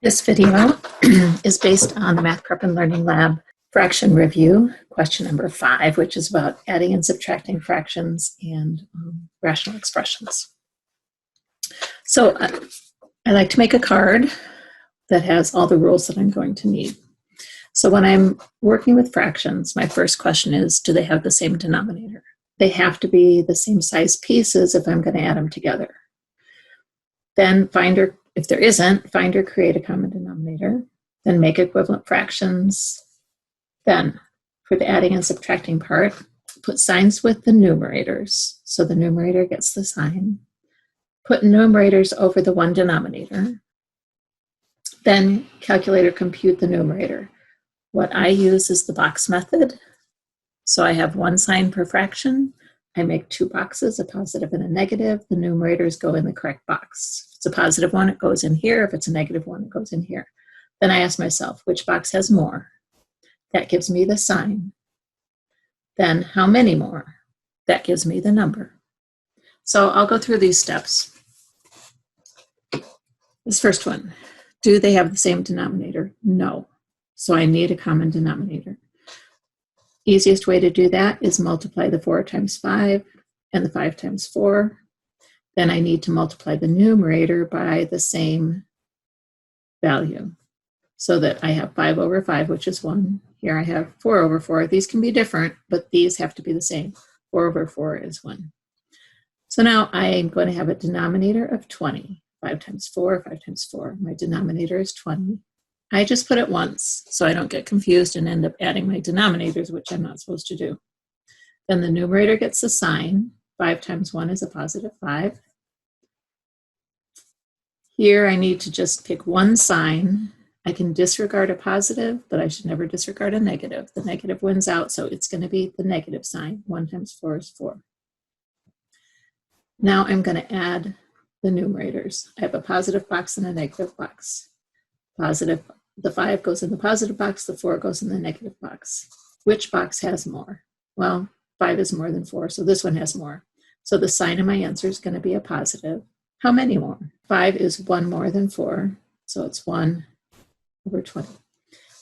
This video is based on the Math Prep and Learning Lab fraction review, question number 5, which is about adding and subtracting fractions and rational expressions. So I like to make a card that has all the rules that I'm going to need. So when I'm working with fractions, my first question is, do they have the same denominator? They have to be the same size pieces if I'm going to add them together. Then if there isn't, find or create a common denominator, then make equivalent fractions. Then, for the adding and subtracting part, put signs with the numerators. So the numerator gets the sign. Put numerators over the one denominator. Then calculate or compute the numerator. What I use is the box method. So I have one sign per fraction. I make two boxes, a positive and a negative. The numerators go in the correct box. If it's a positive one, it goes in here. If it's a negative one, it goes in here. Then I ask myself, which box has more? That gives me the sign. Then how many more? That gives me the number. So I'll go through these steps. This first one, do they have the same denominator? No. So I need a common denominator. Easiest way to do that is multiply the 4 times 5 and the 5 times 4. Then I need to multiply the numerator by the same value so that I have 5 over 5, which is 1. Here I have 4 over 4. These can be different, but these have to be the same. 4 over 4 is 1. So now I'm going to have a denominator of 20. 5 times 4, 5 times 4. My denominator is 20. I just put it once so I don't get confused and end up adding my denominators, which I'm not supposed to do. Then the numerator gets a sign. 5 times 1 is a positive 5. Here I need to just pick one sign. I can disregard a positive, but I should never disregard a negative. The negative wins out, so it's going to be the negative sign. 1 times 4 is 4. Now I'm going to add the numerators. I have a positive box and a negative box. The 5 goes in the positive box, the 4 goes in the negative box. Which box has more? Well, 5 is more than 4, so this one has more. So the sign of my answer is going to be a positive. How many more? 5 is 1 more than 4, so it's 1 over 20.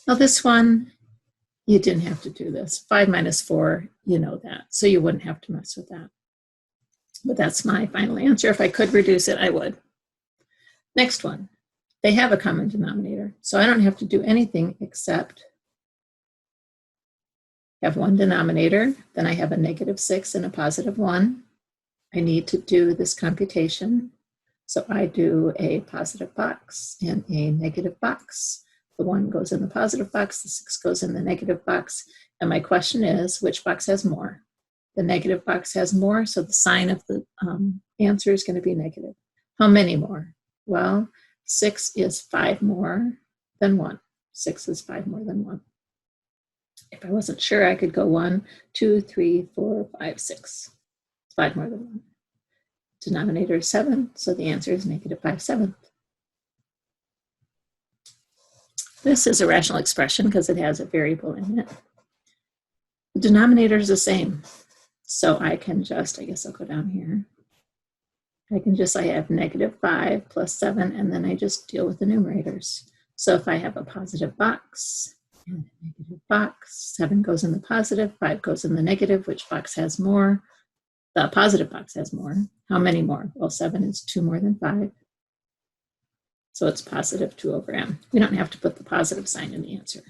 Now this one, you didn't have to do this. 5 minus 4, you know that, so you wouldn't have to mess with that. But that's my final answer. If I could reduce it, I would. Next one. They have a common denominator, so I don't have to do anything except have one denominator, then I have a negative 6 and a positive 1. I need to do this computation, so I do a positive box and a negative box. The 1 goes in the positive box, the 6 goes in the negative box, and my question is, which box has more? The negative box has more, so the sign of the answer is going to be negative. How many more? Well, 6 is 5 more than 1. 6 is 5 more than 1. If I wasn't sure, I could go 1, 2, 3, 4, 5, 6. 5 more than 1. Denominator is 7, so the answer is negative 5/7. This is a rational expression because it has a variable in it. The denominator is the same, so I can just, I guess I'll go down here. I have negative 5 plus 7, and then I just deal with the numerators. So if I have a positive box and a negative box, 7 goes in the positive, 5 goes in the negative. Which box has more? The positive box has more. How many more? Well, 7 is 2 more than 5. So it's positive 2 over m. We don't have to put the positive sign in the answer.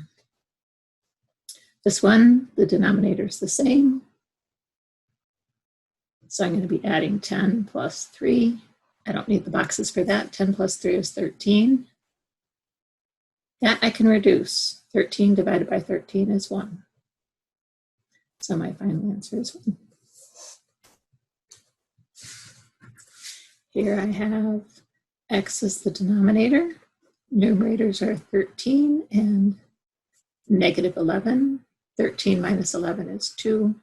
This one, the denominator is the same. So I'm going to be adding 10 plus 3. I don't need the boxes for that. 10 plus 3 is 13. That I can reduce. 13 divided by 13 is 1. So my final answer is 1. Here I have x is the denominator. Numerators are 13 and negative 11. 13 minus 11 is 2.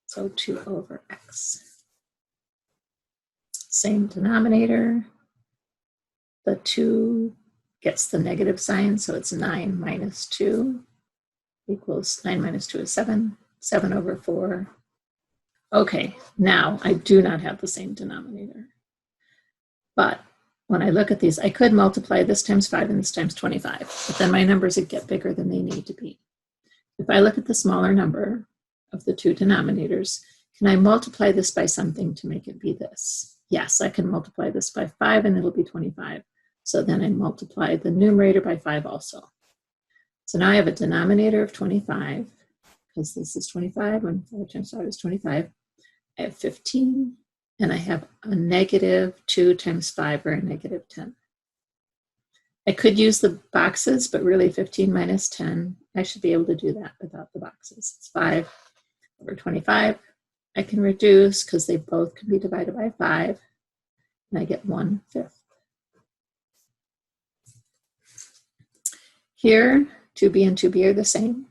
So 2 over x. Same denominator. The 2 gets the negative sign, so it's 9 minus 2 equals 9 minus 2 is 7. 7 over 4. Okay, now I do not have the same denominator. But when I look at these, I could multiply this times 5 and this times 25, but then my numbers would get bigger than they need to be. If I look at the smaller number of the two denominators, can I multiply this by something to make it be this? Yes, I can multiply this by 5 and it'll be 25. So then I multiply the numerator by 5 also. So now I have a denominator of 25, because this is 25, when 5 times 5 is 25. I have 15, and I have a negative 2 times 5, or a negative 10. I could use the boxes, but really 15 minus 10, I should be able to do that without the boxes. It's 5 over 25. I can reduce, because they both can be divided by 5, and I get 1/5. Here, 2b and 2b are the same.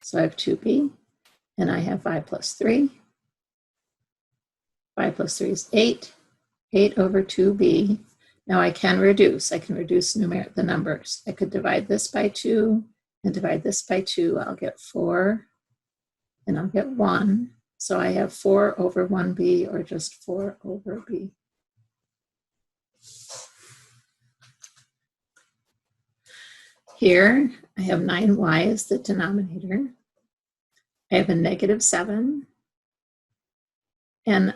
So I have 2b, and I have 5 plus 3. 5 plus 3 is 8. 8 over 2b. Now I can reduce. I can reduce the numbers. I could divide this by 2 and divide this by 2. I'll get 4, and I'll get 1. So I have 4 over 1b, or just 4 over b. Here, I have 9y as the denominator. I have a negative 7 and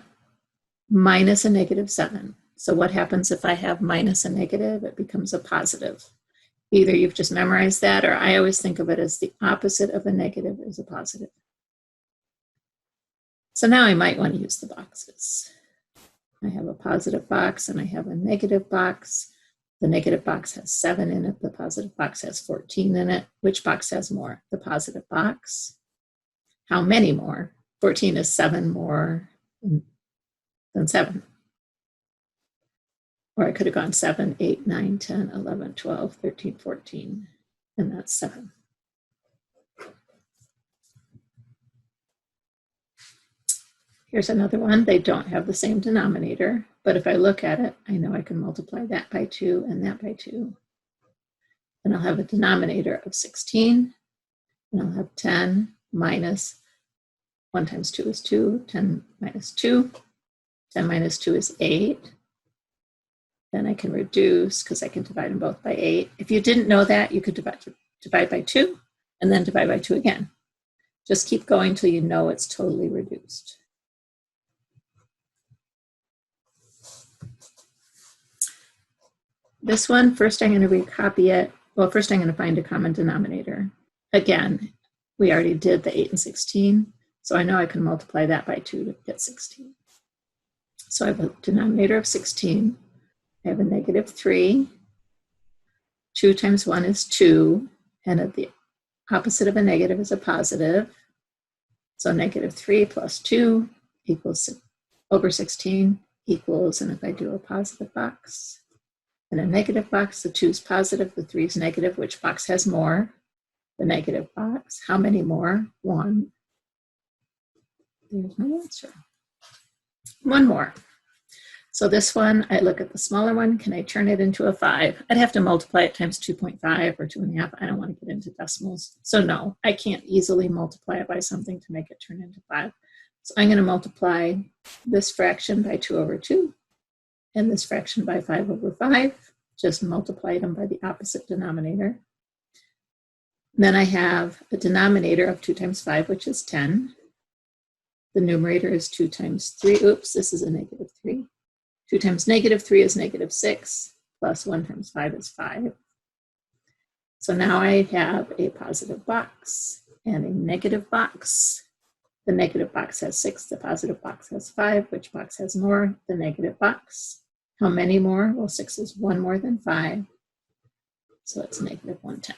minus a negative 7. So what happens if I have minus a negative? It becomes a positive. Either you've just memorized that, or I always think of it as the opposite of a negative is a positive. So now I might want to use the boxes. I have a positive box and I have a negative box. The negative box has 7 in it. The positive box has 14 in it. Which box has more? The positive box. How many more? 14 is 7 more than 7. Or I could have gone 7, 8, 9, 10, 11, 12, 13, 14, and that's 7. Here's another one. They don't have the same denominator, but if I look at it, I know I can multiply that by 2 and that by 2. And I'll have a denominator of 16, and I'll have 10 minus 1 times 2 is 2, 10 minus 2. 10 minus 2 is 8. Then I can reduce, because I can divide them both by 8. If you didn't know that, you could divide by 2 and then divide by 2 again. Just keep going till you know it's totally reduced. This one, first I'm going to recopy it. Well, first I'm going to find a common denominator. Again, we already did the 8 and 16, so I know I can multiply that by 2 to get 16. So I have a denominator of 16. I have a negative 3. 2 times 1 is 2, and the opposite of a negative is a positive. So negative 3 plus 2 equals over 16 equals, and if I do a positive box and a negative box, the 2 is positive, the 3 is negative. Which box has more? The negative box. How many more? 1. There's my answer. 1 more. So this one, I look at the smaller one. Can I turn it into a 5? I'd have to multiply it times 2.5 or 2.5. I don't want to get into decimals. So no, I can't easily multiply it by something to make it turn into 5. So I'm going to multiply this fraction by 2 over 2 and this fraction by 5 over 5. Just multiply them by the opposite denominator. Then I have a denominator of 2 times 5, which is 10. The numerator is 2 times 3. Oops, this is a negative 3. 2 times negative 3 is negative 6, plus 1 times 5 is 5. So now I have a positive box and a negative box. The negative box has 6, the positive box has 5. Which box has more? The negative box. How many more? Well, 6 is 1 more than 5, so it's negative 1/10.